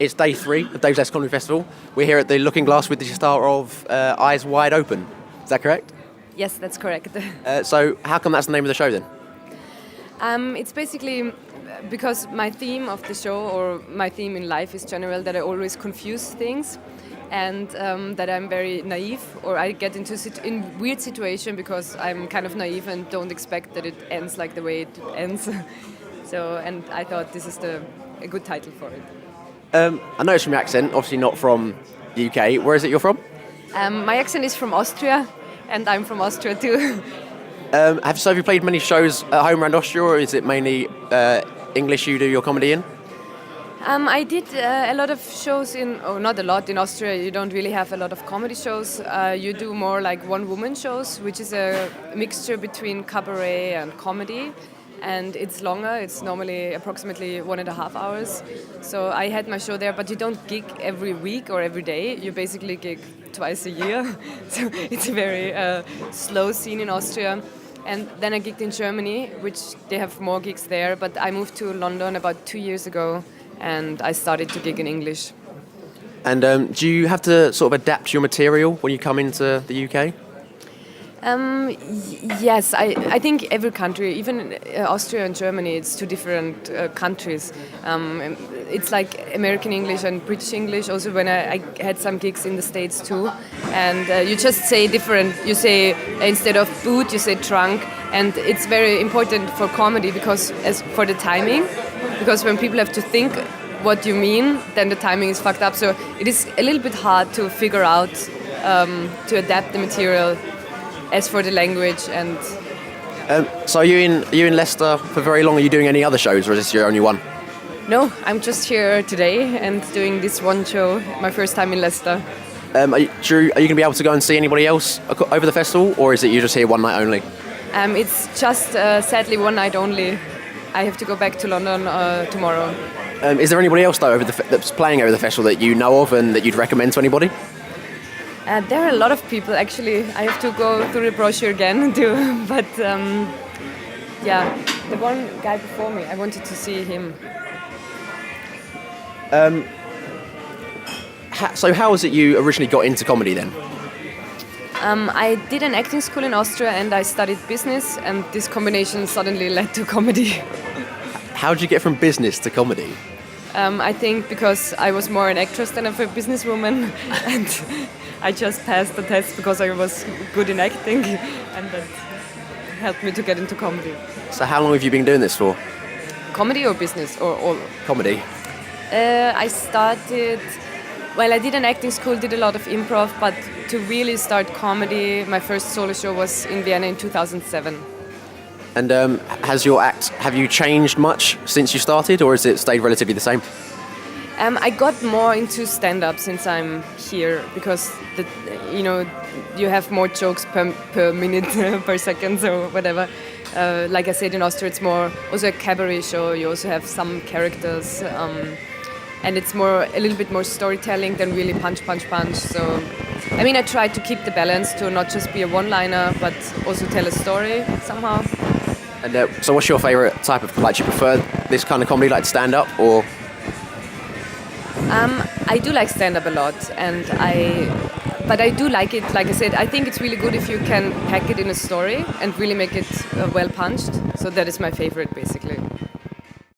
It's day 3 of Dave's Desk Comedy Festival. We're here at the Looking Glass with the star of Eyes Wide Open. Is that correct? Yes, that's correct. So how come that's the name of the show then? It's basically because my theme of the show, or my theme in life is general, that I always confuse things, and that I'm very naive, or I get into in weird situation because I'm kind of naive and don't expect that it ends like the way it ends. And I thought this is a good title for it. I noticed from your accent, obviously not from the UK. Where is it you're from? My accent is from Austria, and I'm from Austria too. Have you played many shows at home around Austria, or is it mainly English you do your comedy in? I did a lot of shows not a lot, in Austria you don't really have a lot of comedy shows. You do more like one-woman shows, which is a mixture between cabaret and comedy. And it's longer, it's normally approximately 1.5 hours. So I had my show there, but you don't gig every week or every day. You basically gig twice a year. So it's a very slow scene in Austria. And then I gigged in Germany, which they have more gigs there. But I moved to London about 2 years ago, and I started to gig in English. And do you have to sort of adapt your material when you come into the UK? Yes, I think every country, even Austria and Germany, it's two different countries. It's like American English and British English. Also, when I had some gigs in the States too, and you just say different. You say instead of boot, you say trunk, and it's very important for comedy because as for the timing, because when people have to think what you mean, then the timing is fucked up. So it is a little bit hard to figure out to adapt the material. As for the language and... So are you in Leicester for very long? Are you doing any other shows, or is this your only one? No, I'm just here today and doing this one show, my first time in Leicester. Are you going to be able to go and see anybody else over the festival, or is it you just here one night only? It's just sadly one night only. I have to go back to London tomorrow. Is there anybody else though that's playing over the festival that you know of and that you'd recommend to anybody? There are a lot of people, actually. I have to go through the brochure again, too. But, the one guy before me, I wanted to see him. So how was it you originally got into comedy then? I did an acting school in Austria and I studied business, and this combination suddenly led to comedy. How did you get from business to comedy? I think because I was more an actress than a businesswoman, and I just passed the test because I was good in acting, and that helped me to get into comedy. So how long have you been doing this for? Comedy or business or all? Comedy. I did an acting school, did a lot of improv, but to really start comedy, my first solo show was in Vienna in 2007. And have you changed much since you started, or has it stayed relatively the same? I got more into stand-up since I'm here because you have more jokes per minute, per second, so whatever. Like I said, in Austria it's more also a cabaret show. You also have some characters, and it's a little bit more storytelling than really punch. So, I tried to keep the balance to not just be a one-liner, but also tell a story somehow. And so what's your favourite type of, do you prefer this kind of comedy, like stand-up, or? I do like stand-up a lot, but I do like it, like I said, I think it's really good if you can pack it in a story and really make it well punched, so that is my favourite, basically.